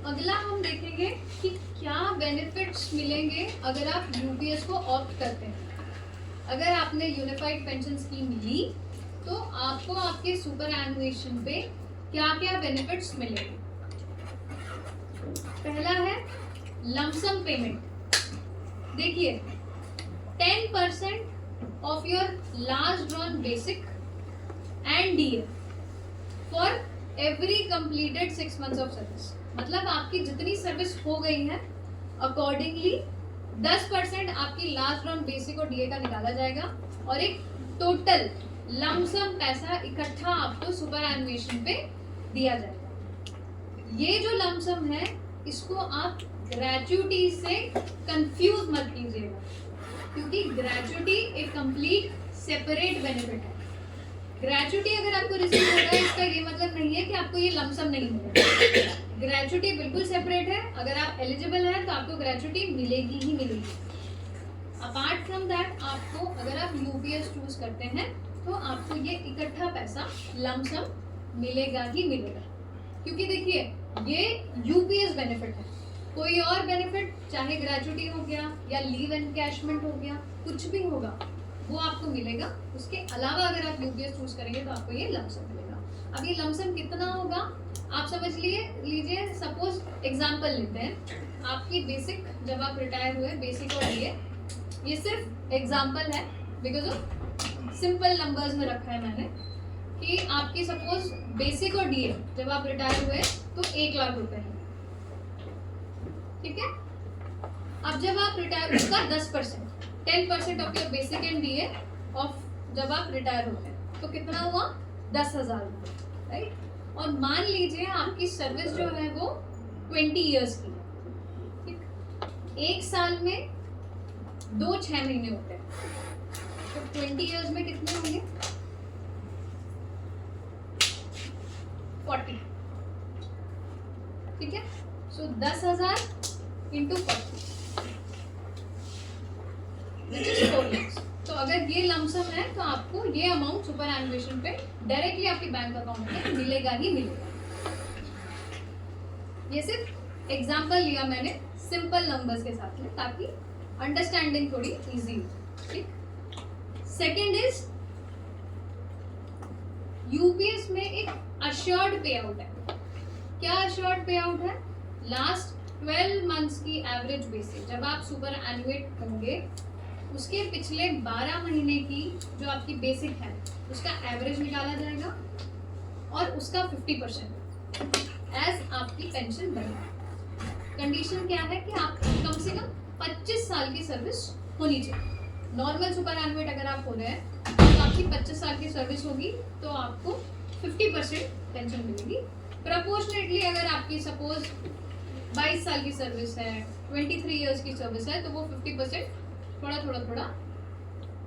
अगला हम देखेंगे कि क्या बेनिफिट्स मिलेंगे अगर आप यूपीएस को ऑप्ट करते हैं। अगर आपने यूनिफाइड पेंशन स्कीम ली तो आपको आपके सुपर एनुएशन पे क्या क्या बेनिफिट्स मिलेंगे। पहला है लमसम पेमेंट। देखिए 10% of your last drawn basic and DA for every completed 6 months of service. मतलब आपकी जितनी सर्विस हो गई है अकॉर्डिंगली 10% आपकी लास्ट ड्रॉन बेसिक और डीए का निकाला जाएगा और एक टोटल लमसम पैसा इकट्ठा आपको सुपर एनुएशन पे दिया जाएगा। ये जो लमसम है इसको आप ग्रेचुइटी से कंफ्यूज मत कीजिएगा, क्योंकि ग्रेचुइटी एक कंप्लीट सेपरेट बेनिफिट है। ग्रेचुइटी अगर आपको रिसीव होगा इसका ये मतलब नहीं है कि आपको ये लमसम नहीं मिलेगा। ग्रेचुइटी बिल्कुल सेपरेट है। अगर आप एलिजिबल हैं तो आपको ग्रेचुइटी मिलेगी ही मिलेगी। अपार्ट फ्रॉम दैट आपको अगर आप यूपीएस चूज करते हैं तो आपको ये इकट्ठा पैसा लमसम मिलेगा ही मिलेगा, क्योंकि देखिए ये यूपीएस बेनिफिट है। कोई और बेनिफिट चाहे ग्रेचुइटी हो गया या लीव एनकैशमेंट हो गया, कुछ भी होगा वो आपको मिलेगा। उसके अलावा अगर आप यूपीएस चूज करेंगे तो आपको ये लमसम मिलेगा। अब ये लमसम कितना होगा आप समझ लीजिए। सपोज एग्जांपल लेते हैं, आपकी बेसिक जब आप रिटायर हुए बेसिक और डीए, ये सिर्फ एग्जांपल है बिकॉज ऑफ सिंपल नंबर्स में रखा है मैंने कि आपकी सपोज बेसिक और डीए जब आप रिटायर हुए तो 1 लाख रुपए है, ठीक है। अब जब आप रिटायर उसका 10% of your basic and DA of जब आप रिटायर होते हैं तो कितना हुआ 10,000 रुपये, राइट। और मान लीजिए आपकी सर्विस जो है वो 20 इयर्स की है, ठीक। 1 साल में 6 महीने होते हैं, तो 20 इयर्स में कितने होंगे 40, ठीक है। सो 10,000 इंटू 40 which is 4 lakhs। तो अगर ये लमसम है तो आपको ये अमाउंट सुपर एनुएशन पे डायरेक्टली आपके बैंक अकाउंट में मिलेगा ही मिलेगा। ये सिर्फ एग्जांपल लिया मैंने सिंपल नंबर्स के साथ में ताकि अंडरस्टैंडिंग थोड़ी इजी हो, ठीक। सेकंड इज यूपीएस में एक अश्योर्ड पे आउट है। क्या अश्योर्ड पे आउट है? लास्ट 12 मंथ्स की एवरेज बेसिस जब आप सुपर एनुएट होंगे उसके पिछले 12 महीने की जो आपकी बेसिक है उसका एवरेज निकाला जाएगा और उसका 50% एज आपकी पेंशन बढ़ेगा। कंडीशन क्या है कि आप कम से कम 25 साल की सर्विस होनी चाहिए। नॉर्मल सुपर एनुएट अगर आप हो रहे हैं तो आपकी 25 साल की सर्विस होगी तो आपको 50% पेंशन मिलेगी। प्रपोर्शनेटली अगर आपकी सपोज 22 साल की सर्विस है, 23 इयर्स की सर्विस है, तो वो 50% थोड़ा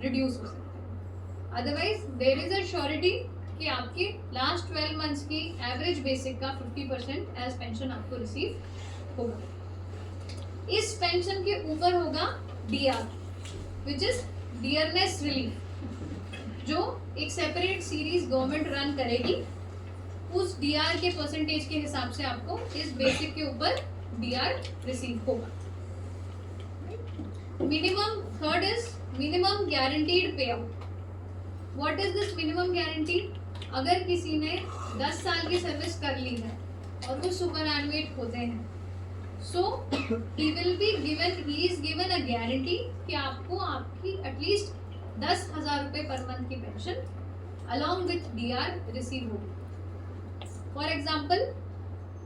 रिड्यूस हो सकता है। Otherwise there is a surety कि आपकी लास्ट 12 मंथ्स की एवरेज बेसिक का 50% एज पेंशन आपको रिसीव होगा। इस पेंशन के ऊपर होगा DR which is dearness relief, जो एक सेपरेट सीरीज गवर्नमेंट रन करेगी। उस डीआर के परसेंटेज के हिसाब से आपको इस बेसिक के ऊपर डीआर रिसीव होगा। Minimum third is minimum guaranteed pay out. What is this minimum guarantee? अगर किसी ने 10 साल की सर्विस कर ली है और वो सुपर एनुएट होते हैं so he will be given he is given a guarantee कि आपको आपकी एटलीस्ट 10,000 रुपये पर मंथ की pension along with DR receive होगी। फॉर एग्जाम्पल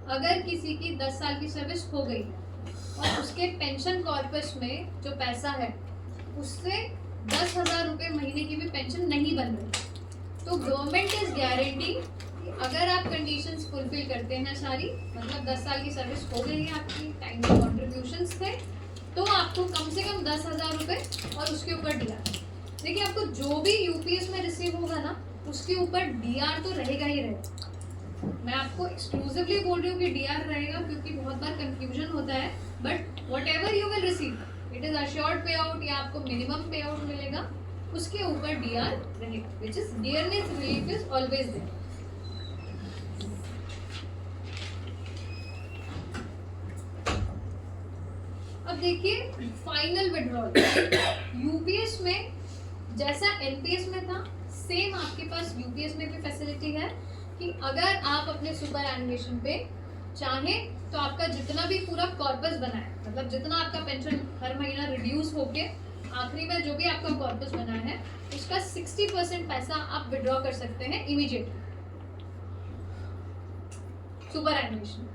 अगर किसी की 10 साल की सर्विस हो गई है और उसके पेंशन कॉर्पस में जो पैसा है उससे 10,000 रुपये महीने की भी पेंशन नहीं बन रही तो गवर्नमेंट इज गारंटी अगर आप कंडीशंस फुलफिल करते हैं सारी, मतलब 10 साल की सर्विस हो गई है, आपकी टाइम के कॉन्ट्रीब्यूशंस थे, तो आपको कम से कम 10,000 रुपये और उसके ऊपर डीआर। देखिए आपको जो भी यूपीएस में रिसीव होगा ना उसके ऊपर डीआर तो रहेगा ही रहेगा। मैं आपको एक्सक्लूसिवली बोल रही हूँ कि डीआर रहेगा क्योंकि बहुत बार कंफ्यूजन होता है, but what ever you will receive it is assured pay out या आपको मिनिमम पे आउट मिलेगा, उसके ऊपर डीआर रहेगा which is dearness relief is always there. देखिए फाइनल विड्रॉल, यूपीएस में जैसा एनपीएस में था, सेम आपके पास यूपीएस में भी फैसिलिटी है कि अगर आप अपने सुपर एनिमेशन पे चाहें तो आपका जितना भी पूरा कॉर्पस बना है, मतलब जितना आपका पेंशन हर महीना रिड्यूस होके आखिरी में जो भी आपका कॉर्पस बना है उसका 60% पैसा आप विड्रॉ कर सकते हैं immediately super animation.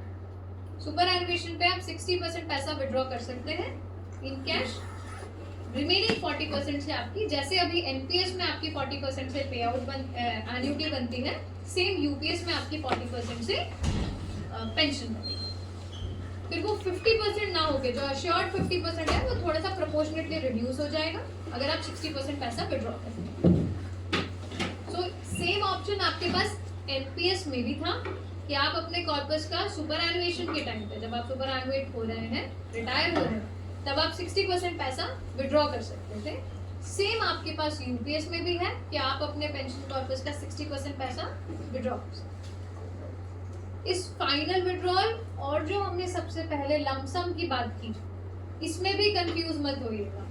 Super animation पे आप 60% पैसा विड्रॉ कर सकते हैं इन कैश। रिमेनिंग 40% से आपकी, जैसे अभी एनपीएस में आपकी 40% से पे आउट एन्युटी बनती है, सेम यूपीएस में आपकी 40% से पेंशन बनेगी। फिर वो 50% ना होके जो अश्योर्ड 50% है वो थोड़ा सा प्रोपोर्शनेटली रिड्यूस हो जाएगा अगर आप 60% पैसा विड्रॉ करते हैं। सो सेम ऑप्शन आपके पास एनपीएस में भी था कि आप अपने कॉर्पस का सुपर एनुएशन के टाइम पे, जब आप सुपर एनुएट हो रहे हैं, रिटायर हो रहे हैं, तब आप 60% पैसा विड्रॉ कर सकते थे। सेम आपके पास यूपीएस में भी है कि आप अपने पेंशन कॉर्पस का 60% पैसा विड्रॉ कर सकते हैं। इस फाइनल विड्रॉल और जो हमने सबसे पहले लमसम की बात की, इसमें भी कंफ्यूज मत होइएगा।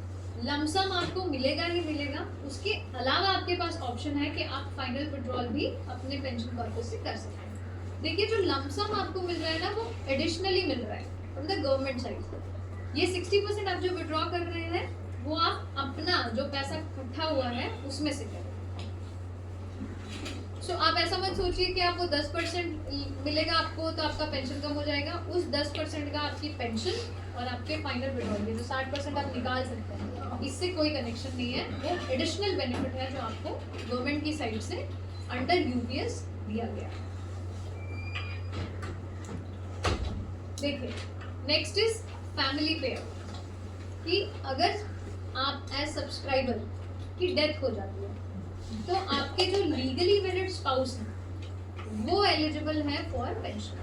लमसम आपको मिलेगा ही मिलेगा, उसके अलावा आपके पास ऑप्शन है कि आप फाइनल विड्रॉल भी अपने पेंशन कॉर्पस से कर सकते हैं। देखिए जो लमसम आपको मिल रहा है ना, वो एडिशनली मिल रहा है फ्रॉम द गवर्नमेंट साइड। ये 60% आप जो विड्रॉ कर रहे हैं वो आप अपना जो पैसा इकट्ठा हुआ है उसमें से करें। सो आप ऐसा मत सोचिए कि आपको 10% मिलेगा आपको तो आपका पेंशन कम हो जाएगा। उस 10% का आपकी पेंशन और आपके फाइनल विड्रॉल के जो 60% आप निकाल सकते हैं, इससे कोई कनेक्शन नहीं है। वो एडिशनल बेनिफिट है जो आपको गवर्नमेंट की साइड से अंडर यूपीएस दिया गया है। देखिए next is family pay out, कि अगर आप एज सब्सक्राइबर की डेथ हो जाती है तो आपके जो लीगली वेडेड स्पाउस हैं वो एलिजिबल है फॉर पेंशन।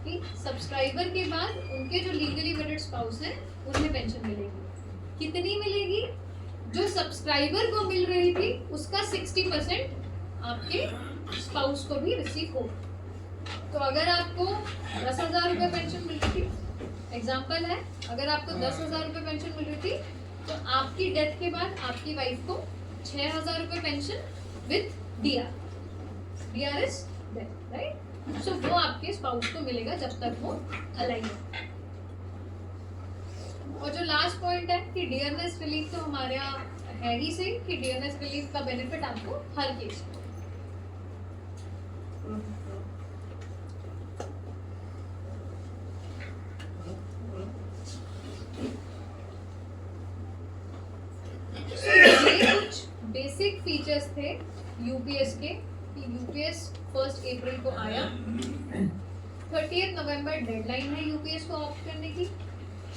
कि सब्सक्राइबर के बाद उनके जो लीगली वेडेड स्पाउस हैं उन्हें पेंशन मिलेगी। कितनी मिलेगी? जो सब्सक्राइबर को मिल रही थी उसका 60% आपके स्पाउस को भी रिसीव होगा। तो अगर आपको 10,000 रुपये पेंशन मिल रही थी, एग्जाम्पल है, अगर आपको 10,000 रुपये पेंशन मिल रही थी तो आपकी डेथ के बाद आपकी वाइफ को 6,000 रुपये pension with DR is death, right. So वो आपके स्पाउस को मिलेगा जब तक वो अलाइव है। और जो लास्ट पॉइंट है कि डियरनेस रिलीफ, तो हमारे यहाँ है ही सही कि डियरनेस रिलीफ का बेनिफिट आपको हर केस में। बेसिक फीचर्स थे यूपीएस के, कि यूपीएस 1 अप्रैल को आया, 30 नवंबर डेडलाइन है यूपीएस को ऑप्ट करने की।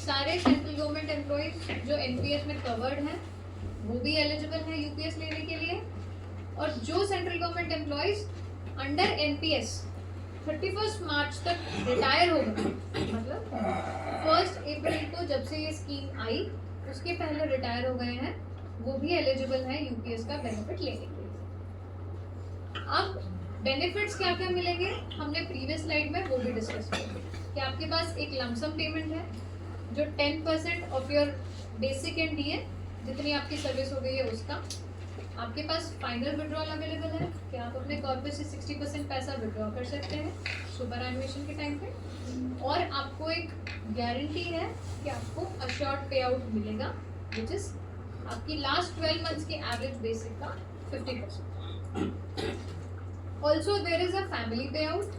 सारे सेंट्रल गवर्नमेंट एम्प्लॉयज जो एनपीएस में कवर्ड हैं वो भी एलिजिबल हैं यूपीएस लेने के लिए। और जो central government employees under NPS 31 मार्च तक रिटायर हो गए, मतलब 1 अप्रैल को जब से ये स्कीम आई उसके पहले रिटायर हो गए हैं, वो भी एलिजिबल है यूपीएस का बेनिफिट लेने के लिए। अब बेनिफिट्स क्या क्या मिलेंगे हमने प्रीवियस स्लाइड में वो भी डिस्कस किया कि आपके पास एक लमसम पेमेंट है जो 10% of your basic and DA, जितनी आपकी सर्विस हो गई है उसका। आपके पास फाइनल विड्रॉल अवेलेबल है कि आप अपने कॉर्पस से 60% पैसा विड्रॉ कर सकते हैं सुपर एनुएशन के टाइम पे। और आपको एक गारंटी है कि आपको अश्योर्ड पे आउट मिलेगा, विच इज आपकी लास्ट 12 मंथ्स की एवरेज बेसिक का 50%। Also there is a family pay out,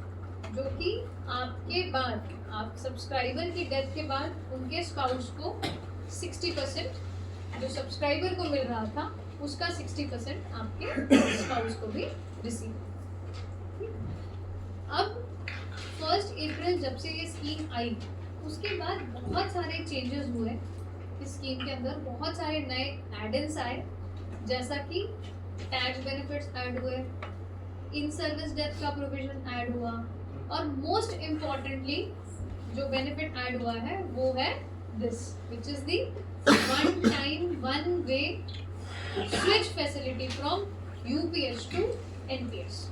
जो कि आपके बाद, आप सब्सक्राइबर की डेथ के बाद उनके स्पाउस को 60%, जो सब्सक्राइबर को मिल रहा था उसका 60% आपके स्पाउस को भी रिसीव। अब 1 अप्रैल जब से ये स्कीम आई उसके बाद बहुत सारे चेंजेस हुए इस स्कीम के अंदर। बहुत सारे नए एड-इन्स आए, जैसा कि टैक्स बेनिफिट्स ऐड हुए, इन सर्विस डेथ का प्रोविजन ऐड हुआ, और मोस्ट इम्पॉर्टेंटली जो बेनिफिट ऐड हुआ है वो है this, which is the one time one way switch facility from UPS to NPS.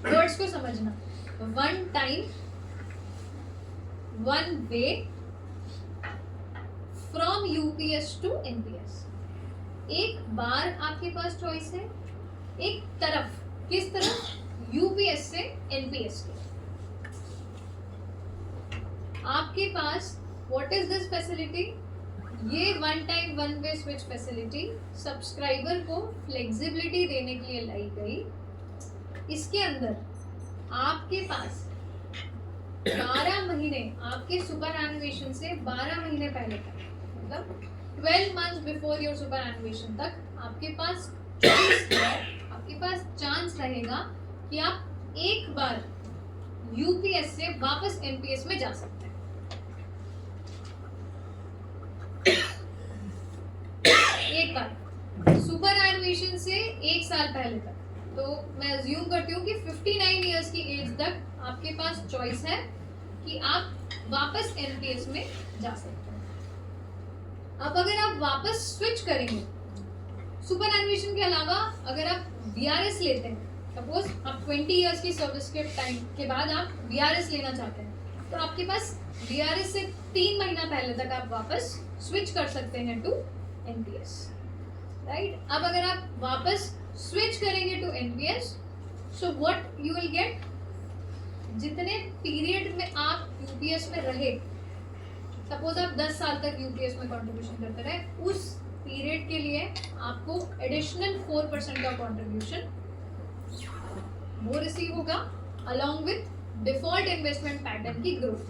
Words को समझना, one time one way from UPS to NPS. एक बार आपके पास चॉइस है, एक तरफ, किस तरफ, यूपीएस से एनपीएस के। आपके पास व्हाट इज दिस फैसिलिटी, ये one time one way switch facility subscriber को फ्लेक्सिबिलिटी देने के लिए लाई गई। इसके अंदर आपके पास 12 महीने, आपके सुपर एनुएशन से 12 महीने पहले तक, मतलब 12 मंथ्स बिफोर योर सुपर एनुएशन तक आपके पास आपके पास चांस रहेगा कि आप एक बार यूपीएस से वापस एनपीएस में जा सकते हैं। एक बार सुपर एनुएशन से 1 साल पहले तक, तो मैं अज्यूम करती हूँ कि 59 इयर्स की एज तक आपके पास चॉइस है कि आप वापस एनपीएस में जा सकते हैं। अब अगर आप वापस स्विच करेंगे सुपर एनुएशन के अलावा, अगर आप वीआरएस लेते हैं, सपोज आप 20 इयर्स की सर्विस के टाइम के बाद आप वीआरएस लेना चाहते हैं, तो आपके पास वीआरएस से 3 महीना पहले तक आप वापस स्विच कर सकते हैं टू एनपीएस, राइट। अब अगर आप वापस स्विच करेंगे to NPS, so what you will get, जितने पीरियड में आप यूपीएस में रहे, सपोज आप 10 साल तक यूपीएस में कंट्रीब्यूशन करते रहे, उस पीरियड के लिए आपको एडिशनल 4% का कंट्रीब्यूशन वो रिसीव होगा, along with default investment pattern की ग्रोथ।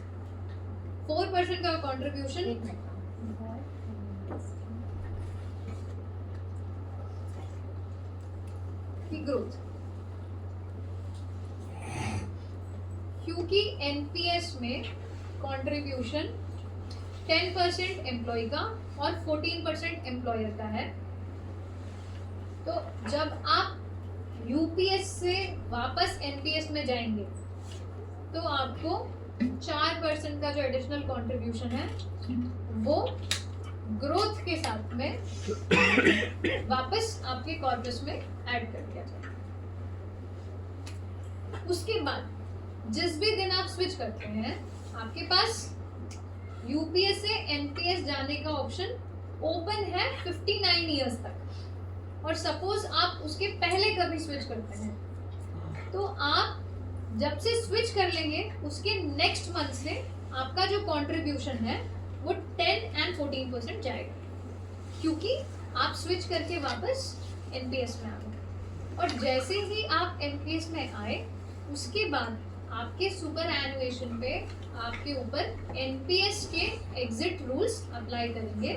4% का कंट्रीब्यूशन की ग्रोथ, क्योंकि एनपीएस में कंट्रीब्यूशन 10% एम्प्लॉय का और 14% एम्प्लॉयर का है। तो जब आप यूपीएस से वापस एनपीएस में जाएंगे तो आपको 4% का जो एडिशनल कंट्रीब्यूशन है वो ग्रोथ के साथ में वापस आपके कॉर्पस में ऐड कर दिया जाए। उसके बाद जिस भी दिन आप स्विच करते हैं, आपके पास यूपीएस से एनपीएस जाने का ऑप्शन ओपन है 59 इयर्स तक। और सपोज आप उसके पहले कभी स्विच करते हैं, तो आप जब से स्विच कर लेंगे उसके नेक्स्ट मंथ से आपका जो कंट्रीब्यूशन है वो 10 and 14% जाएगा, क्योंकि आप स्विच करके वापस एनपीएस में आ गए। और जैसे ही आप एनपीएस में आए, उसके बाद आपके सुपर एनुएशन पे आपके ऊपर एनपीएस के एग्जिट रूल्स अप्लाई करेंगे।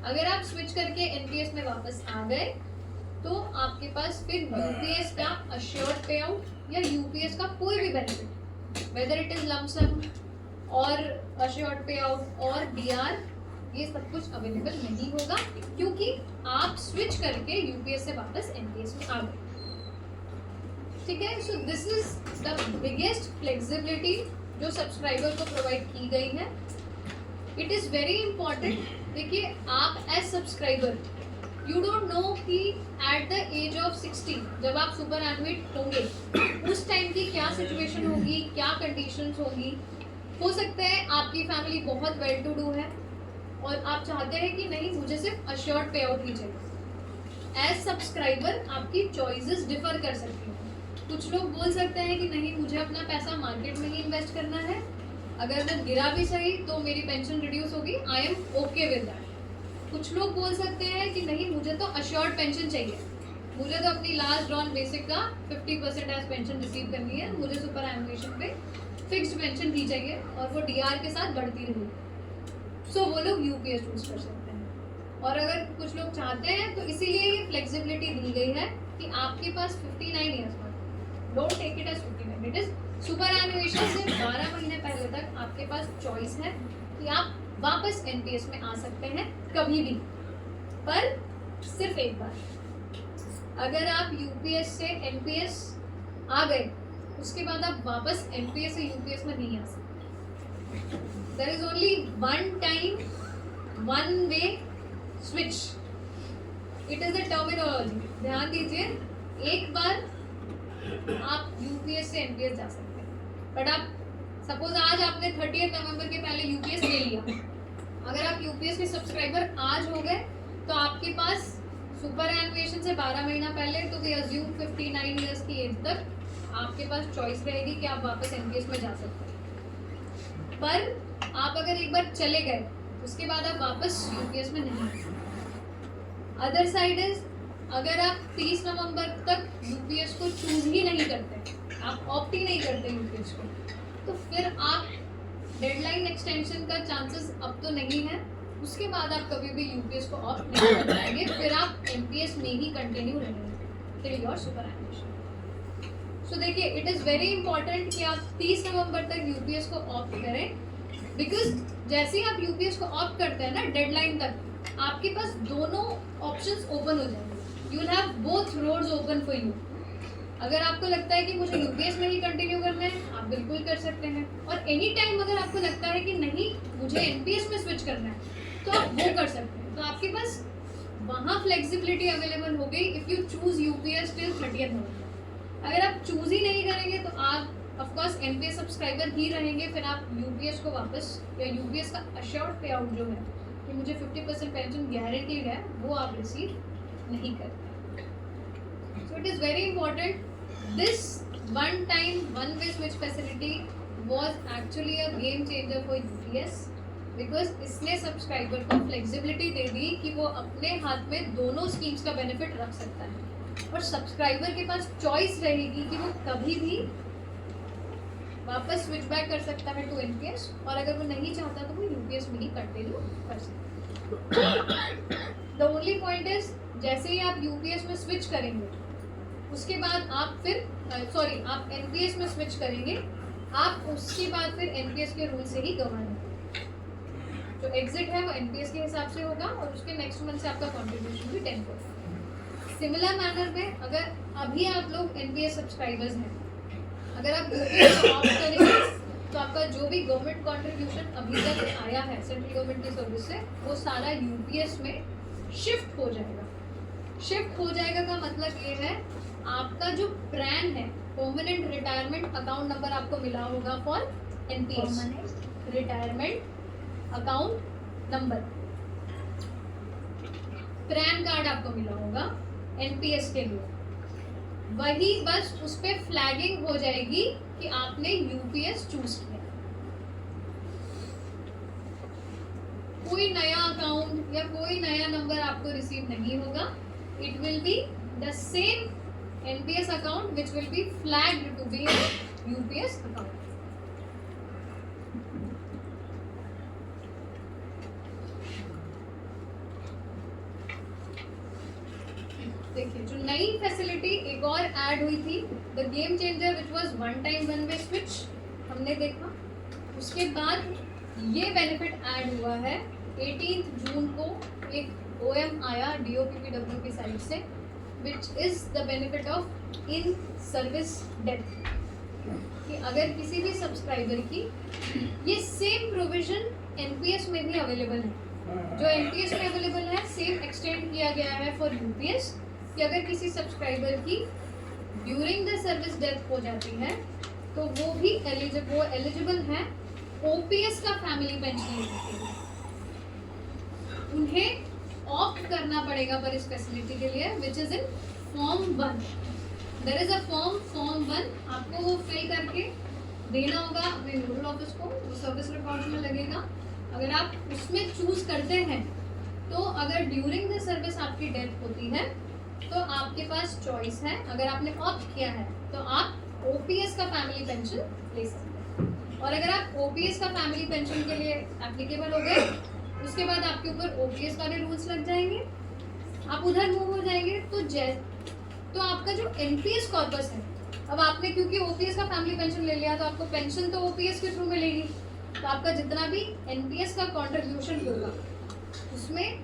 अगर आप स्विच करके एनपीएस में वापस आ गए तो आपके पास फिर यूपीएस का अश्योर्ड पे आउट या यूपीएस का कोई भी benefit, whether it is lump sum और अश्योर्ड पे आउट और डीआर, ये सब कुछ अवेलेबल नहीं होगा, क्योंकि आप स्विच करके यूपीएस से वापस एनपीएस में आ गए। ठीक है, so this is the biggest flexibility जो सब्सक्राइबर को प्रोवाइड की गई है। It is very important. देखिए, आप as subscriber you don't know कि एट द एज ऑफ 60 जब आप सुपर एनुएट होंगे उस टाइम की क्या सिचुएशन होगी, क्या कंडीशंस होगी। हो सकता है आपकी फैमिली बहुत वेल टू डू है और आप चाहते हैं कि नहीं, मुझे सिर्फ अश्योर्ड पे आउट ही चाहिए। एज सब्सक्राइबर आपकी चॉइसेस डिफर कर सकती हैं। कुछ लोग बोल सकते हैं कि नहीं, मुझे अपना पैसा मार्केट में ही इन्वेस्ट करना है, अगर मैं गिरा भी सही तो मेरी पेंशन रिड्यूस होगी, I am okay with that. कुछ लोग बोल सकते हैं कि नहीं, मुझे तो अश्योर्ड पेंशन चाहिए, मुझे तो अपनी लास्ट ड्रॉन बेसिक का 50% एज पेंशन रिसीव करनी है, मुझे सुपर एनुएशन पे फिक्स्ड पेंशन भी चाहिए और वो डीआर के साथ बढ़ती रहेगी। सो वो लोग यूपीएस चूज कर सकते हैं। और अगर कुछ लोग चाहते हैं तो इसीलिए ये फ्लेक्सिबिलिटी दी गई है कि आपके पास 59 ईयर्स में, don't take it as 59, it is superannuation से 12 महीने पहले तक आपके पास चॉइस है कि आप वापस एनपीएस में आ सकते हैं कभी भी, पर सिर्फ एक बार। अगर आप यूपीएस से एनपीएस आ गए, उसके बाद आप वापस एनपीएस से यूपीएस में नहीं आ सकते। There is only one time one way switch, it is the terminology, ध्यान दीजिए। एक बार आप यूपीएस से एनपीएस जा सकते हैं, बट आप सपोज आज आपने 30 नवंबर के पहले यूपीएस ले लिया, अगर आप यूपीएस के सब्सक्राइबर आज हो गए तो आपके पास सुपर एनुएशन से 12 महीना पहले तो वी अज्यूम 59 ईयर्स की एज तक आपके पास चॉइस रहेगी कि आप वापस एनपीएस में जा सकते हैं। पर आप अगर एक बार चले गए उसके बाद आप वापस यूपीएस में नहीं आ सकते। अदर साइड इज, अगर आप 30 नवंबर तक यूपीएस को चूज ही नहीं करते, आप ऑप्ट ही नहीं करते यूपीएस को, तो फिर आप डेडलाइन एक्सटेंशन का चांसेस अब तो नहीं है। उसके बाद आप कभी भी यूपीएस को ऑप्ट नहीं कर पाएंगे, फिर आप एमपीएस में ही कंटिन्यू रहेंगे टिल योर सुपर एनुएशन। सो देखिए, इट इज़ वेरी इंपॉर्टेंट कि आप 30 नवंबर तक यूपीएस को ऑप्ट करें, बिकॉज जैसे ही आप यूपीएस को ऑप्ट करते हैं ना डेडलाइन तक, आपके पास दोनों ऑप्शंस ओपन हो जाएंगे। You will have both roads open for you. अगर आपको लगता है कि मुझे यूपीएस में ही कंटिन्यू करना है, आप बिल्कुल कर सकते हैं। और एनी टाइम अगर आपको लगता है कि नहीं मुझे एनपीएस में स्विच करना है, तो आप वो कर सकते हैं। तो आपके पास वहाँ फ्लेक्सिबिलिटी अवेलेबल हो गई if you choose UPS till 30 नवंबर। अगर आप चूज ही नहीं करेंगे तो आप ऑफकोर्स एनपीएस सब्सक्राइबर ही रहेंगे, फिर आप यूपीएस को वापस, या यूपीएस का अश्योर्ड पे आउट जो है कि मुझे 50% पेंशन गारंटीड है, वो आप रिसीव नहीं करते। So it is very important, this one time one way switch facility was actually a game changer for UPS because इसने सब्सक्राइबर को फ्लेक्सिबिलिटी दे दी कि वो अपने हाथ में दोनों स्कीम्स का बेनिफिट रख सकता है, और सब्सक्राइबर के पास चॉइस रहेगी कि वो कभी भी वापस स्विच बैक कर सकता है टू एनपीएस, और अगर वो नहीं चाहता तो वो यूपीएस में ही कंटिन्यू कर सकता है। द ओनली पॉइंट इज, जैसे ही आप यूपीएस में स्विच करेंगे उसके बाद आप फिर आप एनपीएस में स्विच करेंगे, आप उसके बाद फिर एनपीएस के रूल से ही गवर्न, जो एग्जिट है वो एनपीएस के हिसाब से होगा, और उसके नेक्स्ट मंथ से आपका कंट्रीब्यूशन भी 10 होगा। सिमिलर मैनर में अगर अभी आप लोग एनपीएस सब्सक्राइबर्स हैं, अगर आप यूपीएस को ऑप्ट करेंगे तो आपका जो भी गवर्नमेंट कंट्रीब्यूशन अभी तक आया है सेंट्रल गवर्नमेंट की सर्विस से, वो सारा यूपीएस में शिफ्ट हो जाएगा। शिफ्ट हो जाएगा का मतलब ये है, आपका जो प्लान है, परमानेंट रिटायरमेंट अकाउंट नंबर आपको मिला होगा for NPS, retirement account number, pan card आपको मिला होगा एनपीएस के लिए, वही बस उस पे फ्लैगिंग हो जाएगी कि आपने यूपीएस चूज किया। कोई नया अकाउंट या कोई नया नंबर आपको रिसीव नहीं होगा। It will be the same NPS account which will be flagged to be a UPS account. देखिए, जो नई फैसिलिटी एक और ऐड हुई थी, the game changer which was one time one way switch, हमने देखा। उसके बाद ये बेनिफिट ऐड हुआ है 18 जून को, एक OM आया DOPPW की साइड से, which is the benefit of in service death, कि अगर किसी भी सब्सक्राइबर की, ये सेम प्रोविजन एनपीएस में भी अवेलेबल है, जो एनपीएस में अवेलेबल है सेम एक्सटेंड किया गया है फॉर यूपीएस, कि अगर किसी सब्सक्राइबर की ड्यूरिंग द सर्विस डेथ हो जाती है तो वो भी एलिजिबल है ओपीएस का फैमिली पेंशन लेने के लिए। उन्हें ऑप्ट करना पड़ेगा पर इस फैसिलिटी के लिए, which is in form 1। There is a form 1, आपको वो फिल करके देना होगा अपने नोडल ऑफिस को, वो सर्विस रिकॉर्ड में लगेगा। अगर आप उसमें चूज करते हैं तो अगर ड्यूरिंग द सर्विस आपकी डेथ होती है तो आपके पास चॉइस है, अगर आपने ऑप्ट किया है तो आप ओपीएस का फैमिली पेंशन ले सकते हैं। और अगर आप ओपीएस का फैमिली पेंशन के लिए एप्लीकेबल हो गए, उसके बाद आपके ऊपर ओपीएस वाले रूल्स लग जाएंगे, आप उधर मूव हो जाएंगे। तो आपका जो एनपीएस कॉर्पस है, अब आपने क्योंकि ओपीएस का फैमिली पेंशन ले लिया तो आपको पेंशन तो ओपीएस के थ्रू मिलेगी, तो आपका जितना भी एनपीएस का कंट्रीब्यूशन होगा उसमें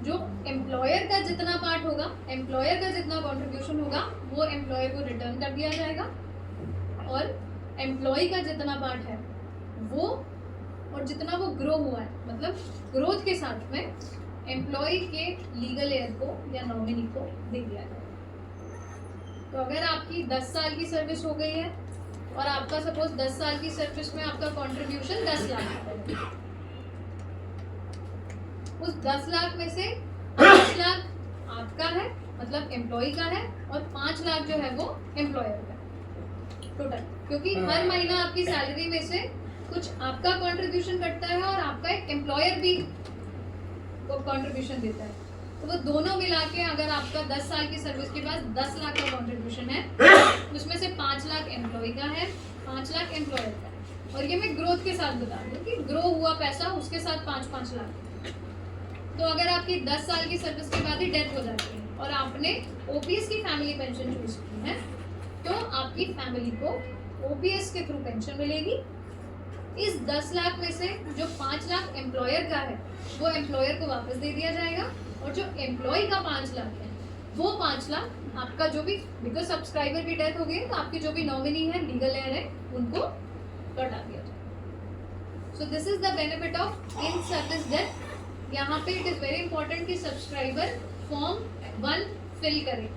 जो एम्प्लॉयर का जितना पार्ट होगा, एम्प्लॉयर का जितना कंट्रीब्यूशन होगा वो एम्प्लॉयर को रिटर्न कर दिया जाएगा, और एम्प्लॉय का जितना पार्ट है वो, और जितना वो ग्रो हुआ है, मतलब ग्रोथ के साथ में एम्प्लॉय के लीगल एयर को या नॉमिनी को दे दिया जाएगा। तो अगर आपकी 10 साल की सर्विस हो गई है और आपका सपोज 10 साल की सर्विस में आपका कंट्रीब्यूशन 10 लाख है, उस 10 लाख में से 5 लाख आपका है, मतलब एम्प्लॉय का है, और 5 लाख जो है वो एम्प्लॉयर का है टोटल, क्योंकि हर महीना आपकी सैलरी में से कुछ आपका कंट्रीब्यूशन कटता है और आपका एक एम्प्लॉयर भी वो कंट्रीब्यूशन देता है, तो वो दोनों मिला के अगर आपका 10 साल की सर्विस के बाद 10 लाख का कंट्रीब्यूशन है, उसमें से 5 लाख एम्प्लॉय का है, 5 लाख एम्प्लॉयर का है, और ये मैं ग्रोथ के साथ बता रही हूँ कि ग्रो हुआ पैसा उसके साथ 5-5 लाख। तो अगर आपकी 10 साल की सर्विस के बाद ही डेथ हो जाती है और आपने ओपीएस की फैमिली पेंशन चूज की है, तो आपकी फैमिली को ओपीएस के थ्रू पेंशन मिलेगी। इस 10 लाख में से जो 5 लाख एम्प्लॉयर का है वो एम्प्लॉयर को वापस दे दिया जाएगा, और जो एम्प्लॉय का 5 लाख है वो 5 लाख आपका जो भी, बिकॉज सब्सक्राइबर की डेथ हो गई तो आपकी जो भी नॉमिनी है, लीगल हेयर है, उनको लौटा दिया जाएगा। सो this is the benefit of in service death. यहाँ पे इट इज वेरी इंपॉर्टेंट कि सब्सक्राइबर फॉर्म 1 फिल करें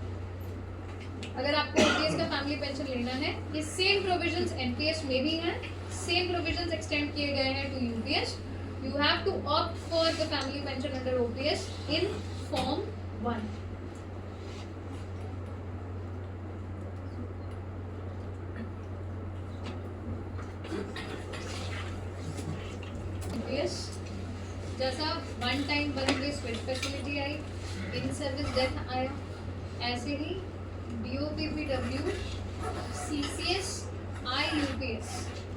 अगर आपको ओपीएस का फैमिली पेंशन लेना है। ये सेम प्रोविजंस एनपीएस में भी हैं, सेम प्रोविजंस एक्सटेंड किए गए हैं to UPS. You have to opt for the family pension under OPS in form 1। जैसा वन टाइम बंदे स्विच फैसिलिटी आई, इन सर्विस डेथ आया, ऐसे ही DOPPW, CCS, IUPS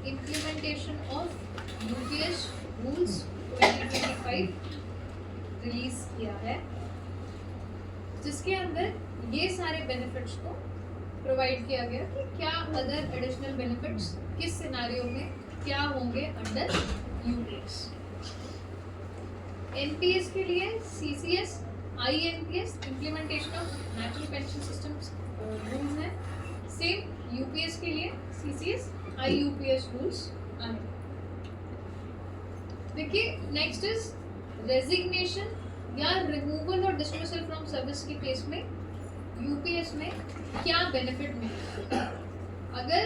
implementation of UPS rules 2025 release किया है, जिसके अंदर ये सारे बेनिफिट्स को प्रोवाइड किया गया कि क्या अदर एडिशनल बेनिफिट्स किस सिनारियो में क्या होंगे अंडर यूपीएस। एनपीएस के लिए CCS, INPS implementation of national pension system rules है, सेम यूपीएस के लिए CCS, IUPS रूल्स आए। देखिए नेक्स्ट इज रेजिग्नेशन या रिमूवल और डिसमिसल फ्रॉम सर्विस के केस में यूपीएस में क्या बेनिफिट मिलेगा। अगर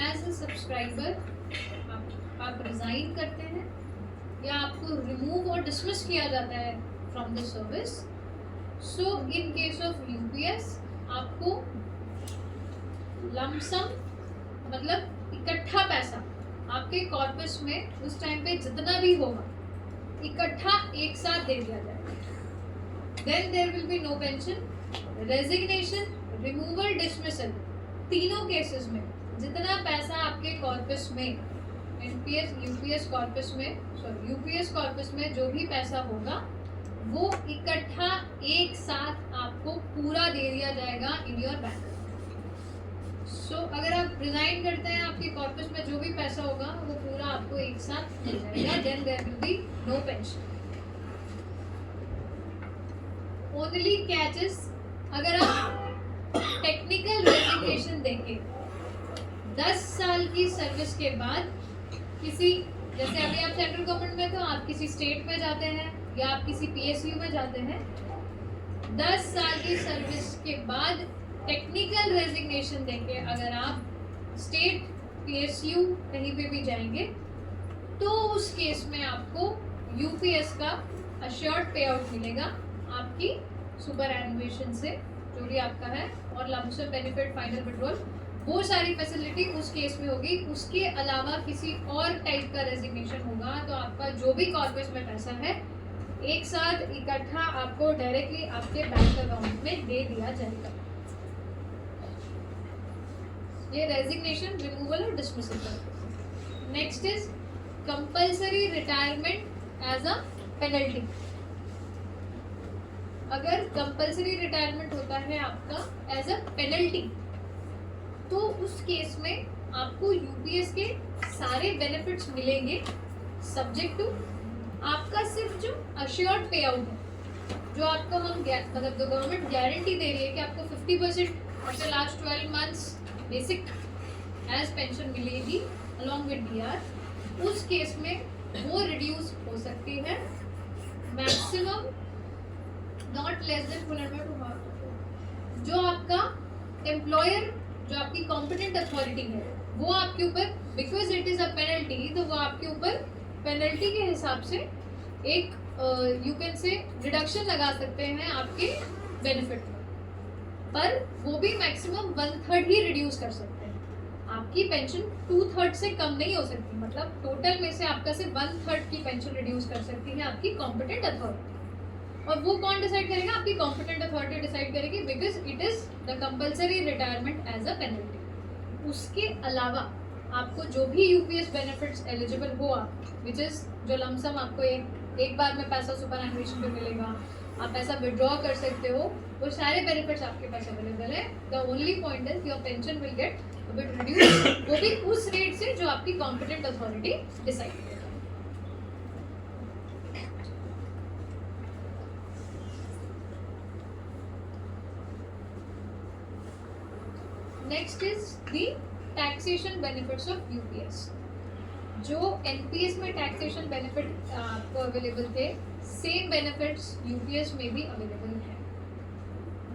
एज अ सब्सक्राइबर आप रिजाइन करते हैं या आपको रिमूव और डिसमिस किया जाता है from the service, so in case of UPS आपको लमसम मतलब इकट्ठा पैसा आपके कॉर्पस में उस टाइम पे जितना भी होगा इकट्ठा एक साथ दे दिया जाएगा। Then there will be no pension, resignation, removal, dismissal, तीनों केसेस में जितना पैसा आपके कॉर्पस में एनपीएस यूपीएस कॉर्पस में यूपीएस कॉर्पस में जो भी पैसा होगा वो इकट्ठा एक साथ आपको पूरा दे दिया जाएगा इन योर बैंक। सो अगर आप रिजाइन करते हैं आपके कॉर्पस में जो भी पैसा होगा वो पूरा आपको एक साथ मिल जाएगा। Then there will be no pension. Only catches, अगर आप टेक्निकल रेजिग्नेशन देंगे 10 साल की सर्विस के बाद किसी, जैसे अभी आप सेंट्रल गवर्नमेंट में तो आप किसी स्टेट में जाते हैं या आप किसी पीएसयू में जाते हैं, 10 साल की सर्विस के बाद टेक्निकल रेजिग्नेशन देके अगर आप स्टेट पीएसयू कहीं पे भी जाएंगे तो उस केस में आपको यूपीएस का अश्योर्ड पे आउट मिलेगा आपकी सुपर एनुएशन से जो भी आपका है, और लमसम बेनिफिट, फाइनल विड्रॉल, वो सारी फैसिलिटी उस केस में होगी। उसके अलावा किसी और टाइप का रेजिग्नेशन होगा तो आपका जो भी कॉर्पस में पैसा है एक साथ इकट्ठा आपको डायरेक्टली आपके बैंक अकाउंट में दे दिया जाएगा। ये रेजिग्नेशन, रिमूवल और डिसमिसल का। Next is compulsory retirement as a penalty. अगर कंपल्सरी रिटायरमेंट होता है आपका एज अ पेनल्टी तो उस केस में आपको यूपीएस के सारे बेनिफिट्स मिलेंगे सब्जेक्ट टू आपका सिर्फ जो अश्योर्ड पे आउट है, जो आपको हम मतलब जो गवर्नमेंट गारंटी दे रही है कि आपको 50% after last 12 months basic age pension मिलेगी अलॉन्ग विद डीआर, उस केस में वो रिड्यूस हो सकती है maximum not less than full and जो आपका एम्प्लॉयर, जो आपकी कॉम्पिटेंट अथॉरिटी है वो आपके ऊपर, because it is a penalty, तो वो आपके ऊपर पेनल्टी के हिसाब से एक यू कैन से डिडक्शन लगा सकते हैं आपके बेनिफिट में, पर वो भी मैक्सिमम 1/3 ही रिड्यूस कर सकते हैं। आपकी पेंशन 2/3 से कम नहीं हो सकती, मतलब टोटल में से आपका सिर्फ 1/3 की पेंशन रिड्यूस कर सकती है आपकी कॉम्पिटेंट अथॉरिटी। और वो कौन डिसाइड करेगा? आपकी कॉम्पिटेंट अथॉरिटी डिसाइड करेगी, because it is the compulsory retirement as a penalty. उसके अलावा आपको जो भी यूपीएस बेनिफिट्स एलिजिबल हो आप, विच इज जो लमसम आपको एक बार में पैसा सुपर एनुएशन पे मिलेगा, आप पैसा विड्रॉ कर सकते हो, वो सारे बेनिफिट्स आपके पास अवेलेबल है। The only point is your pension will get a bit reduce, वो भी उस रेट से जो आपकी कॉम्पिटेंट अथॉरिटी डिसाइड करेगी। Next is the taxation benefits of UPS. जो एनपीएस में टैक्सेशन बेनिफिट आपको अवेलेबल थे, सेम बेनिफिट्स यूपीएस में भी अवेलेबल है।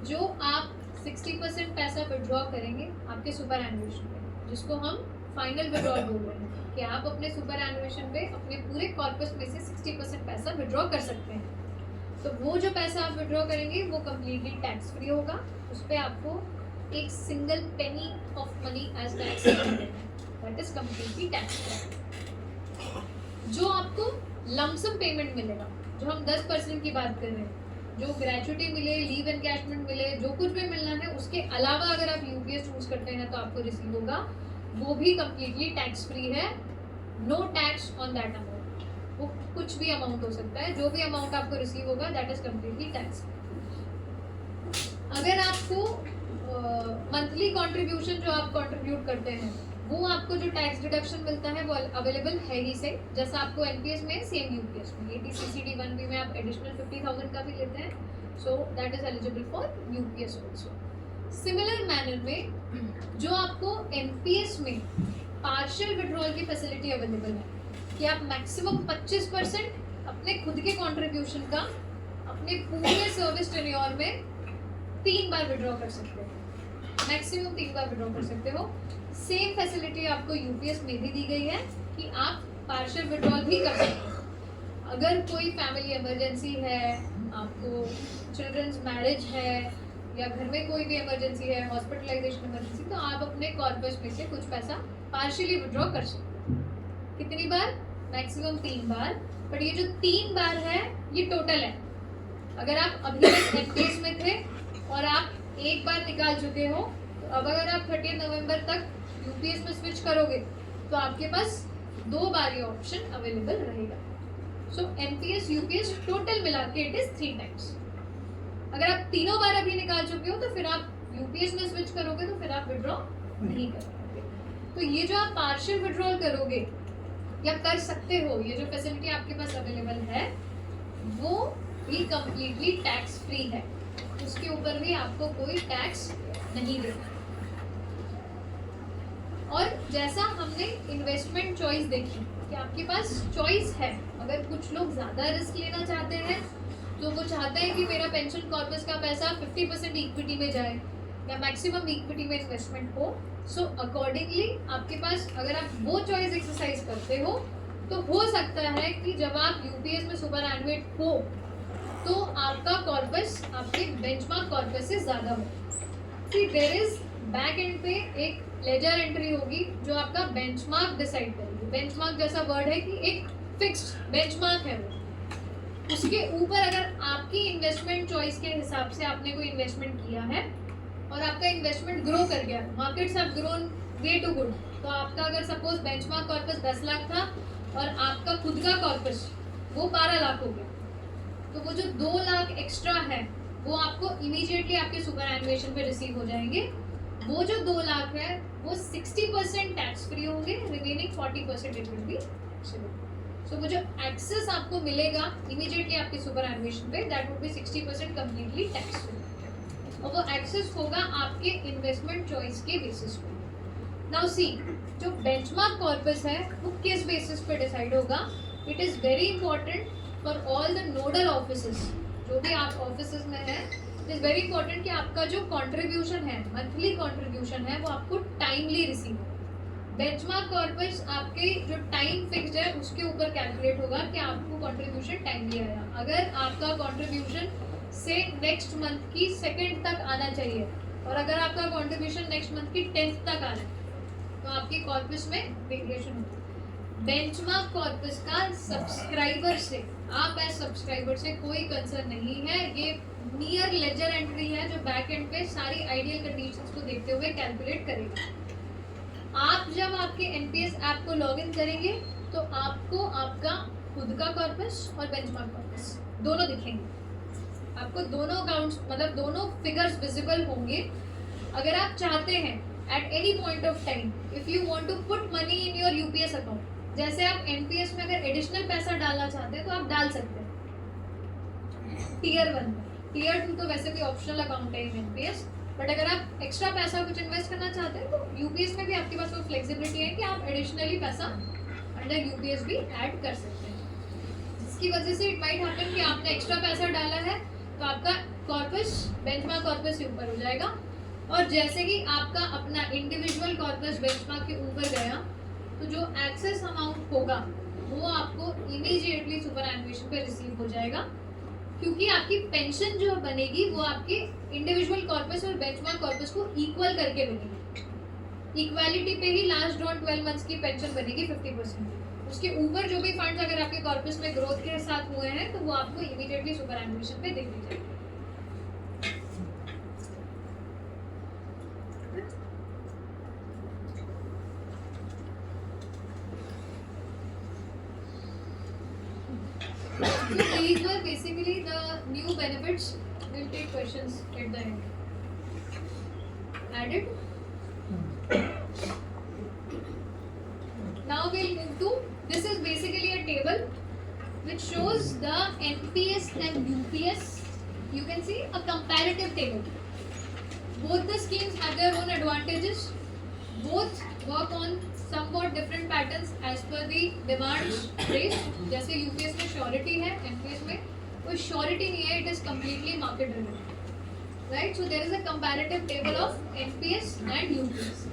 जो आप 60% पैसा विड्रॉ करेंगे आपके सुपर एनुएशन पे, जिसको हम फाइनल विड्रॉल बोल रहे हैं, कि आप अपने सुपर एनुएशन पे अपने पूरे कॉर्पस में से 60% पैसा विड्रॉ कर सकते हैं। तो वो जो पैसा आप विड्रॉ करेंगे वो कम्प्लीटली टैक्स फ्री होगा, उस पर आपको एक single penny of money as tax that is completely tax free. जो आपको लमसम पेमेंट मिलेगा, जो हम 10% की बात कर रहे हैं, जो ग्रेचुटी मिले, लीव एनकैशमेंट मिले, जो कुछ भी मिलना है, उसके अलावा अगर आप यूपीएस चूज करते हैं तो आपको रिसीव होगा, वो भी कम्प्लीटली टैक्स फ्री है। No tax on that amount. वो कुछ भी अमाउंट हो सकता है, जो भी अमाउंट आपको रिसीव होगा that is completely tax free. अगर आपको मंथली कॉन्ट्रीब्यूशन जो आप कॉन्ट्रीब्यूट करते हैं, वो आपको जो टैक्स डिडक्शन मिलता है वो अवेलेबल है ही से, जैसा आपको एनपीएस में सेम यूपीएस में। एटीसीसीडी 1B में आप एडिशनल 50,000 का भी लेते हैं, so that is eligible for UPS also. Similar manner में जो आपको एनपीएस में पार्शियल विड्रॉल की फैसिलिटी अवेलेबल है, कि आप मैक्सिमम 25% अपने खुद के कॉन्ट्रीब्यूशन का अपने पूरे सर्विस टेन्योर में 3 बार विड्रॉ कर सकते हो, मैक्सिमम 3 बार विड्रॉ कर सकते हो। सेम फैसिलिटी आपको यूपीएस में भी दी गई है कि आप पार्शियल विड्रॉल भी कर सकते हो। अगर कोई फैमिली इमरजेंसी है, आपको चिल्ड्रंस मैरिज है, या घर में कोई भी इमरजेंसी है, हॉस्पिटलाइजेशन इमरजेंसी, तो आप अपने कॉर्पस में से कुछ पैसा पार्शियली विड्रॉ कर सकते हो। कितनी बार? Maximum 3 bar. बट ये जो 3 बार है ये टोटल है। अगर आप अभी तक एनपीएस में थे और आप एक बार निकाल चुके हो, तो अब अगर आप 30 नवंबर तक यूपीएस में स्विच करोगे तो आपके पास 2 बार ये ऑप्शन अवेलेबल रहेगा। सो एनपीएस यूपीएस टोटल मिला के इट इज 3 टाइम्स। अगर आप तीनों बार अभी निकाल चुके हो तो फिर आप यूपीएस में स्विच करोगे तो फिर आप विड्रॉ नहीं कर पाओगे। तो ये जो आप पार्शियल विड्रॉल करोगे या कर सकते हो, ये जो फैसिलिटी आपके पास अवेलेबल है वो भी कम्प्लीटली टैक्स फ्री है, उसके ऊपर भी आपको कोई टैक्स नहीं देना। और जैसा हमने इन्वेस्टमेंट चॉइस देखी कि आपके पास चॉइस है, अगर कुछ लोग ज़्यादा रिस्क लेना चाहते हैं तो वो चाहते हैं कि मेरा पेंशन कॉर्पस का पैसा 50% इक्विटी में जाए या मैक्सिमम इक्विटी में इन्वेस्टमेंट हो। सो अकॉर्डिंगली आपके पास अगर आप वो चॉइस एक्सरसाइज करते हो तो हो सकता है कि जब आप यूपीएस में सुपर एनुएट हो तो आपका कॉर्पस आपके बेंचमार्क कॉर्पस से ज़्यादा हो। कि देयर इज बैक एंड पे एक लेजर एंट्री होगी जो आपका बेंचमार्क डिसाइड करेगी। बेंचमार्क जैसा वर्ड है कि एक फिक्स्ड बेंचमार्क है वो, उसके ऊपर अगर आपकी इन्वेस्टमेंट चॉइस के हिसाब से आपने कोई इन्वेस्टमेंट किया है और आपका इन्वेस्टमेंट ग्रो कर गया, markets have grown way too good, तो आपका अगर सपोज बेंचमार्क कॉर्पस 10 लाख था और आपका खुद का कॉर्पस वो 12 लाख हो गया, तो वो जो 2 लाख एक्स्ट्रा है वो आपको इमीडिएटली आपके सुपर एनुएशन पे रिसीव हो जाएंगे। वो जो 2 लाख है वो 60% टैक्स फ्री होंगे, remaining 40% it will be taxable. So वो जो एक्सेस आपको मिलेगा इमीडिएटली आपके सुपर एनुएशन पे that would be 60% completely tax free, और वो एक्सेस होगा आपके इन्वेस्टमेंट चॉइस के बेसिस पे। नाउ सी, जो बेंचमार्क कॉर्पस है वो किस बेसिस पे डिसाइड होगा? It is very important for all the nodal offices, जो भी आप ऑफिसेस में है, इट इज़ वेरी इंपॉर्टेंट कि आपका जो कॉन्ट्रीब्यूशन है, मंथली कॉन्ट्रीब्यूशन है, वो आपको टाइमली रिसीव हो। बेंचमार्क कॉर्पस आपके जो टाइम फिक्स्ड है है उसके ऊपर कैलकुलेट होगा कि आपको कंट्रीब्यूशन टाइमली आया। अगर आपका कंट्रीब्यूशन से नेक्स्ट मंथ की सेकंड तक आना चाहिए और अगर आपका कंट्रीब्यूशन नेक्स्ट मंथ की 10th तक आ रहा है तो आपके कॉर्पस में वेरिएशन होगा। बेंचमार्क कॉर्पस का सब्सक्राइबर से, आप एज सब्सक्राइबर से कोई कंसर्न नहीं है। ये नियर लेजर एंट्री है जो बैक एंड पे सारी आइडियल कंडीशंस को देखते हुए कैलकुलेट करेगा। आप जब आपके एनपीएस ऐप को लॉगिन करेंगे तो आपको आपका खुद का कॉर्पस और बेंचमार्क कॉर्पस दोनों दिखेंगे। आपको दोनों अकाउंट्स मतलब दोनों फिगर्स विजिबल होंगे। अगर आप चाहते हैं at any point of time if you want to put money in your UPS account, जैसे आप एनपीएस में अगर एडिशनल पैसा डालना चाहते हैं तो आप डाल सकते हैं टीयर 1 में। टीयर 2 तो वैसे भी ऑप्शनल अकाउंट है एनपीएस, बट अगर आप एक्स्ट्रा पैसा कुछ इन्वेस्ट करना चाहते हैं तो यूपीएस में भी आपके पास वो फ्लेक्सिबिलिटी है कि आप एडिशनली पैसा अंडर यूपीएस भी ऐड कर सकते हैं, जिसकी वजह से इट माइट हैपन कि आपने एक्स्ट्रा पैसा डाला है तो आपका कॉर्पस बेंचमार्क कॉर्पस से ऊपर हो जाएगा, और जैसे ही आपका अपना इंडिविजुअल कॉर्पस बेंचमार्क के ऊपर गया तो जो एक्सेस अमाउंट होगा वो आपको इमीडिएटली सुपरएनुएशन पे रिसीव हो जाएगा, क्योंकि आपकी पेंशन जो बनेगी वो आपके इंडिविजुअल कॉर्पस और बेंचमार्क कॉर्पस को इक्वल करके बनेगी। इक्वालिटी पे ही लास्ट ड्रॉन 12 मंथ्स की पेंशन बनेगी 50%। उसके ऊपर जो भी फंड्स अगर आपके कॉर्पस में ग्रोथ के साथ हुए हैं तो वो आपको इमीडिएटली सुपरएनुएशन पे दे दी जाएगी। So these were basically the new benefits. We'll take questions at the end. Added. Now we'll move to, this is basically a table which shows the NPS and UPS. You can see a comparative table. Both the schemes have their own advantages. Both work on somewhat different patterns as per the demands raised. जैसे UPS में surety है, एनपीएस में कोई surety नहीं है, it is completely market driven, right. So there is a comparative table of NPS and UPS.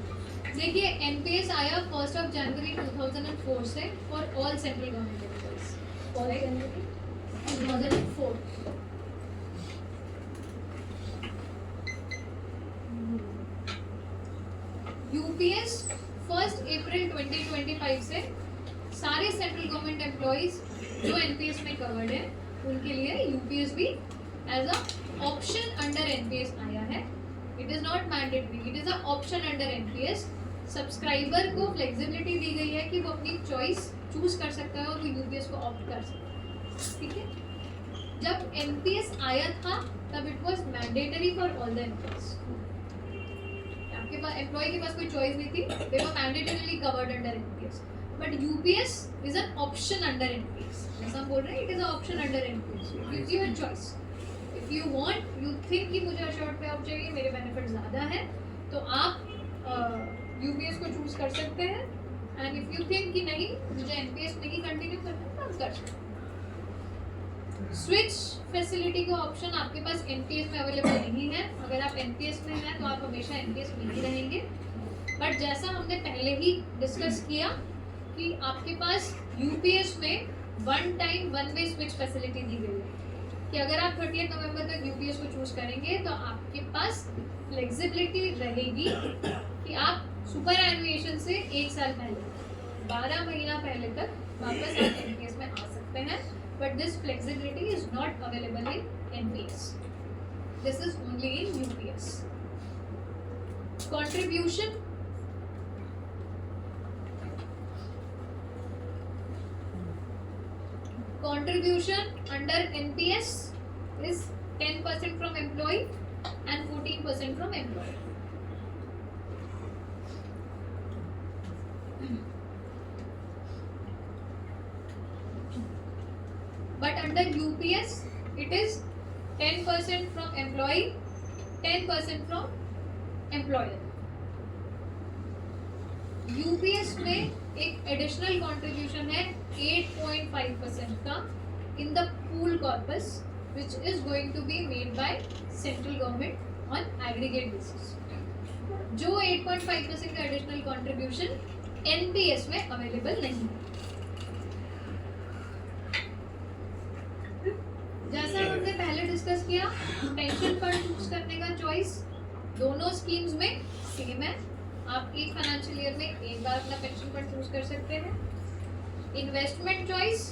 देखिए NPS आया 1 जनवरी 2004 से for all central government employees, 2004। UPS 1 April 2025 से सारे सेंट्रल गवर्नमेंट एम्प्लॉइज जो एनपीएस में कवर्ड है उनके लिए यूपीएस भी as a option under NPS आया है। It is not mandatory, it is a option under NPS. Subscriber को फ्लेक्सिबिलिटी दी गई है कि वो अपनी चॉइस चूज कर सकता है और वो यूपीएस को ऑप्ट कर सकता है, ठीक है। जब एनपीएस आया था तब it was mandatory for all the employees. आपके पास एम्प्लॉय के पास कोई चॉइस नहीं थी, they were mandatorily covered under NPS. But UPS is an option under NPS. जैसा हम बोल रहे हैं, it is a option under NPS. It gives you a choice. If you want, you think कि मुझे अशोर्ड पे ऑफ चाहिए, मेरे बेनिफिट ज़्यादा है, तो आप यूपीएस को चूज कर सकते हैं। एंड इफ यू थिंक कि नहीं मुझे एनपीएस में ही कंटिन्यू करना है, तो आप कर सकते हैं। स्विच फैसिलिटी का ऑप्शन आपके पास एनपीएस में अवेलेबल नहीं है। अगर आप एनपीएस में हैं तो आप हमेशा एनपीएस में ही रहेंगे। बट जैसा हमने पहले ही डिस्कस किया कि आपके पास यूपीएस में one time one way switch facility दी गई है कि अगर आप 30 नवंबर तक यूपीएस को चूज करेंगे तो आपके पास फ्लेक्सिबिलिटी रहेगी कि आप सुपर एनुएशन से 1 साल पहले 12 महीना पहले तक वापस आप एनपीएस में आ सकते हैं। But this flexibility is not available in NPS. This is only in UPS. Contribution. Contribution under NPS is 10% from employee and 14% from employer. But under UPS, it is 10% from employee, 10% from employer. UPS में एक additional contribution है 8.5% का in the pool corpus, which is going to be made by central government on aggregate basis. जो 8.5% का additional contribution NPS में available नहीं है। Discuss किया, पेंशन फंड चूज करने का चॉइस दोनों स्कीम्स में सेम है। आप एक फाइनेंशियल ईयर में एक बार अपना पेंशन फंड चूज कर सकते हैं। इन्वेस्टमेंट चॉइस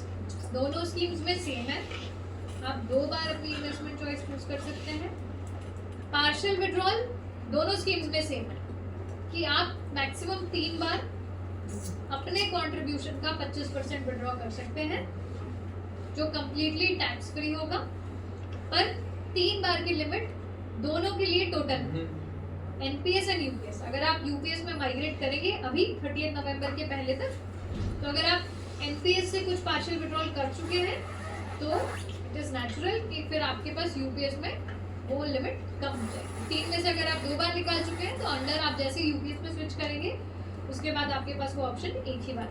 दोनों स्कीम्स में सेम है, आप 2 बार अपनी इन्वेस्टमेंट चॉइस चूज कर सकते हैं। पार्शियल विड्रॉल दोनों स्कीम्स में सेम है कि आप मैक्सिमम 3 बार अपने कंट्रीब्यूशन का 25% विड्रॉ कर सकते हैं, जो कंप्लीटली टैक्स फ्री होगा, पर 3 बार की लिमिट दोनों के लिए टोटल। एनपीएस एंड यूपीएस, अगर आप यूपीएस में माइग्रेट करेंगे अभी 30 नवंबर के पहले तक, तो अगर आप एनपीएस से कुछ पार्शियल विड्रॉल कर चुके हैं तो इट इज नेचुरल कि फिर आपके पास यूपीएस में वो लिमिट कम हो जाएगी। 3 में से अगर आप 2 बार निकाल चुके हैं तो अंडर आप जैसे यूपीएस में स्विच करेंगे उसके बाद आपके पास वो ऑप्शन एक ही बार।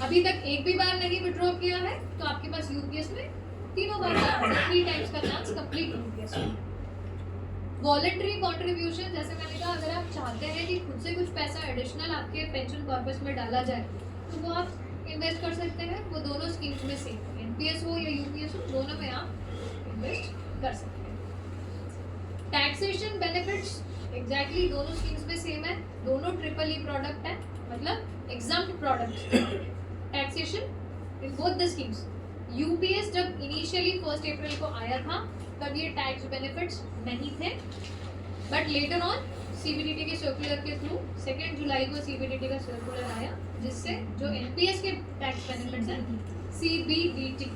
अभी तक एक भी बार नहीं विड्रॉ किया है तो आपके पास यूपीएस में 3 बार चांस है, 3 टाइम्स का चांस कंप्लीट यूपीएस में। वॉलंटरी कंट्रीब्यूशन, जैसे मैंने कहा, अगर आप चाहते हैं कि खुद से कुछ पैसा एडिशनल आपके पेंशन कॉर्पस में डाला जाए तो वो आप इन्वेस्ट कर सकते हैं। वो दोनों स्कीम्स में सेम है, एनपीएस हो या यूपीएस हो, दोनों में आप इन्वेस्ट कर सकते हैं। टैक्सेशन बेनिफिट्स एग्जैक्टली दोनों स्कीम्स में सेम है, दोनों ट्रिपल ई प्रोडक्ट है, मतलब exempt product. Taxation in both the schemes. UPS जब इनिशियली 1 अप्रैल को आया था तब ये टैक्स बेनिफिट्स नहीं थे, बट लेटर ऑन सीबीडीटी के सर्कुलर के थ्रू 2 जुलाई को सीबीडीटी का सर्कुलर आया जिससे जो एनपीएस के टैक्स बेनिफिट्स हैं सीबीडीटी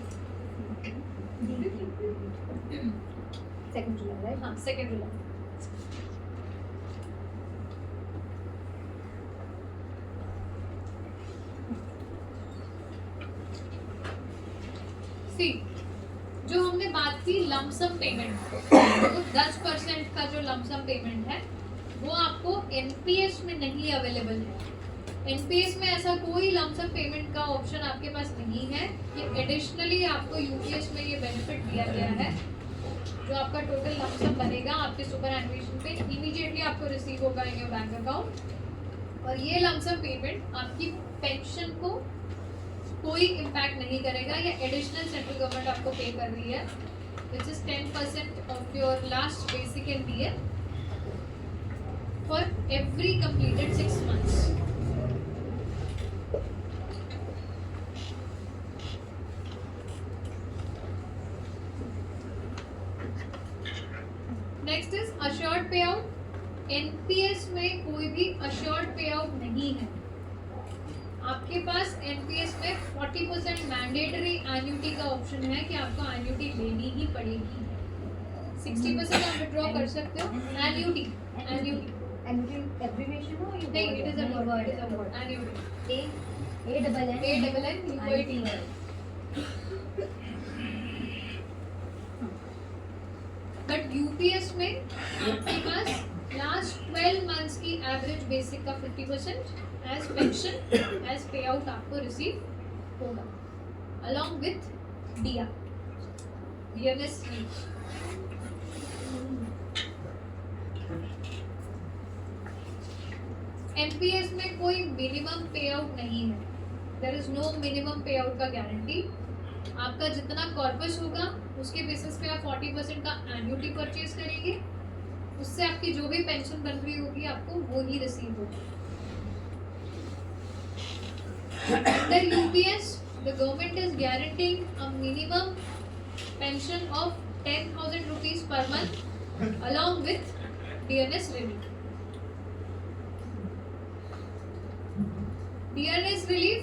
2 जुलाई, हाँ 2 जुलाई। सी जो हमने बात की लमसम पेमेंट, तो 10% का जो लमसम पेमेंट है वो आपको एनपीएस में नहीं अवेलेबल है। एनपीएस में ऐसा कोई लमसम पेमेंट का ऑप्शन आपके पास नहीं है कि एडिशनली आपको यूपीएस में ये बेनिफिट दिया गया है। जो आपका टोटल लमसम बनेगा आपके सुपर एनुएशन पे इमीडिएटली आपको रिसीव होगा इन योर बैंक अकाउंट, और ये लमसम पेमेंट आपकी पेंशन को कोई इम्पैक्ट नहीं करेगा। या एडिशनल सेंट्रल गवर्नमेंट आपको पे कर रही है which is 10% of your last basic and DA for every completed 6 months। Next is assured pay out. NPS में कोई भी अश्योर्ड पे आउट नहीं है। आपके पास एनपीएस में 40% मैंडेटरी एन्युटी का ऑप्शन है कि आपको एन्युटी लेनी ही पड़ेगी। 60% आप विड्रॉ कर सकते हो। एन्युटी एब्रिविएशन हो या नहीं, it is a word, it is a word annuity. A double ANNUIT। But UPS में आपके पास लास्ट 12 मंथ्स की एवरेज बेसिक का 50% एज पेंशन एज पे आउट आपको रिसीव होगा along with DRS leave. NPS में कोई मिनिमम पे आउट नहीं है, देयर इज नो मिनिमम पे आउट का गारंटी। आपका जितना कॉर्पस होगा उसके बेसिस पे आप 40% का एन्युटी परचेज करेंगे, उससे आपकी जो भी पेंशन बन रही होगी आपको वो ही रिसीव होगी। Under UPS, the government is guaranteeing a minimum pension of 10,000 rupees per month along with DNS relief. DNS relief,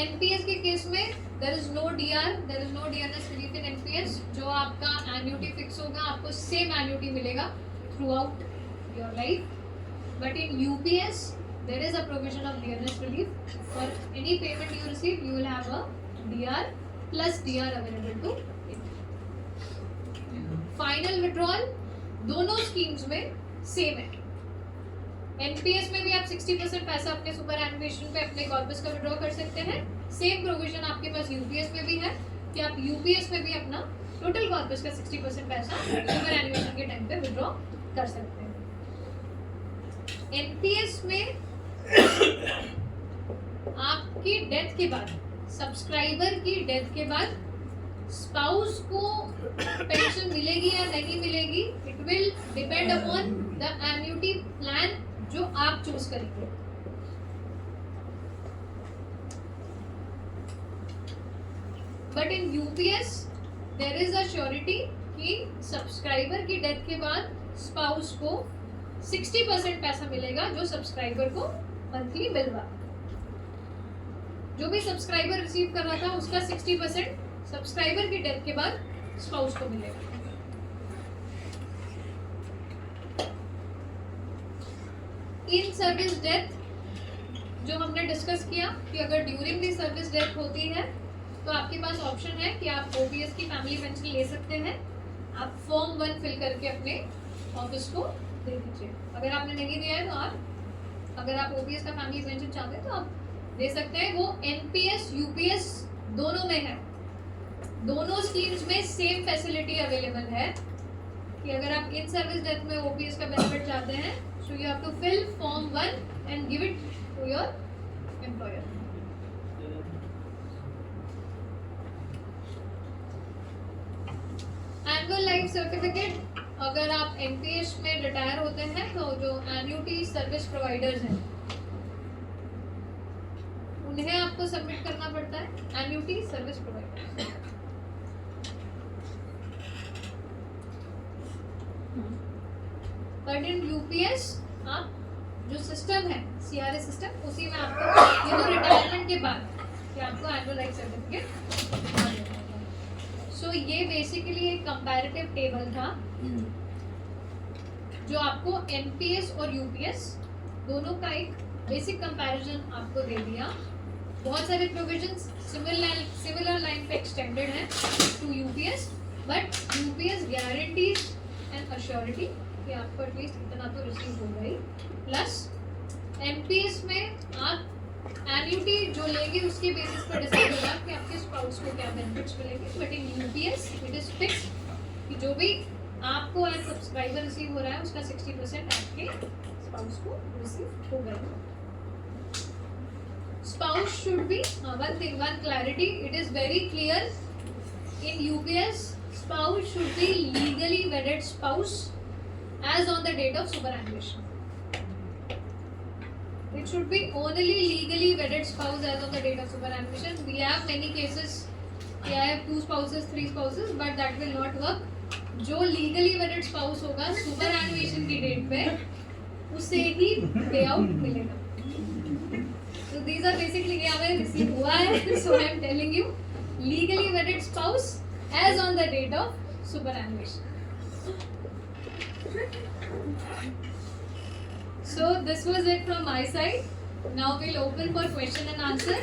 NPS के केस में there is no DR, there is no DNS relief in NPS। जो आपका annuity fix होगा आपको same annuity मिलेगा throughout your life, but in UPS there is a provision of DNS relief. For any payment you receive, you will have a DR plus DR available to it. Final withdrawal दोनों schemes में same है। NPS में भी आप 60% पैसा अपने super एनुएशन पे अपने कॉर्पस का विड्रॉ कर सकते हैं। सेम प्रोविजन आपके पास यूपीएस में भी है कि आप यूपीएस में भी अपना टोटल कॉर्पस का 60% पैसा सुपर एनुएशन के टाइम पे विड्रॉ कर सकते हैं। एनपीएस में आपकी डेथ के बाद, सब्सक्राइबर की डेथ के बाद स्पाउस को पेंशन मिलेगी या नहीं मिलेगी, it will depend upon the annuity plan जो आप चूज करेंगे। But in UPS there is a surety कि सब्सक्राइबर की डेथ के बाद स्पाउस को 60% पैसा मिलेगा जो सब्सक्राइबर को मंथली मिल रहा है। जो भी सब्सक्राइबर रिसीव कर रहा था उसका 60% सब्सक्राइबर की डेथ के बाद स्पाउस को मिलेगा। इन सर्विस डेथ जो हमने डिस्कस किया कि अगर ड्यूरिंग दी सर्विस डेथ होती है तो आपके पास ऑप्शन है कि आप ओपीएस की फैमिली पेंशन ले सकते हैं। आप फॉर्म 1 फिल करके अपने ऑफिस को दे दीजिए। अगर आपने नहीं दिया है तो आप, अगर आप ओपीएस का फैमिली पेंशन चाहते हैं तो आप दे सकते हैं। वो एनपीएस यूपीएस दोनों में है, दोनों स्कीम्स में सेम फैसिलिटी अवेलेबल है कि अगर आप इन सर्विस डेथ में ओपीएस का बेनिफिट चाहते हैं so you have to fill form 1 and give it to your employer. Annual life certificate, अगर आप एनपीएस में रिटायर होते हैं तो जो एन्युटी सर्विस प्रोवाइडर्स हैं उन्हें आपको सबमिट करना पड़ता है, annuity service provider. But in UPS आप जो सिस्टम है सीआरए सिस्टम, उसी में आपको ये तो रिटायरमेंट के बाद कि आपको एनुअल लाइफ सर्टिफिकेट। सो ये बेसिकली एक कंपैरेटिव टेबल था जो आपको एनपीएस और यूपीएस दोनों का एक बेसिक कंपैरिजन आपको दे दिया। बहुत सारे प्रोविजंस सिमिलर लाइन पे एक्सटेंडेड हैं to UPS, but UPS guarantees and assurity कि आपको एटलीस्ट इतना तो रिसीव होगा ही। प्लस एनपीएस में आप एन्युटी जो लेंगे उसके बेसिस पर डिसाइड होगा कि आपके स्पाउस को क्या बेनिफिट्स मिलेंगे। But in UPS it is fix कि जो भी आपको एज सब्सक्राइबर रिसीव हो रहा है उसका 60% आपके स्पाउस को रिसीव होगा। Spouse should be one clarity. It is very clear in UPS. Spouse should be legally wedded spouse as on the date of superannuation. It should be only legally wedded spouse as on the date of superannuation. We have many cases. I have 2 spouses, 3 spouses, but that will not work. जो legally wedded spouse होगा superannuation की date पे उसे ही पे out मिलेगा। So these are basically क्या हमें receive हुआ है, so I am telling you legally wedded spouse as on the date of superannuation. So this was it from my side. Now we'll open for question and answer.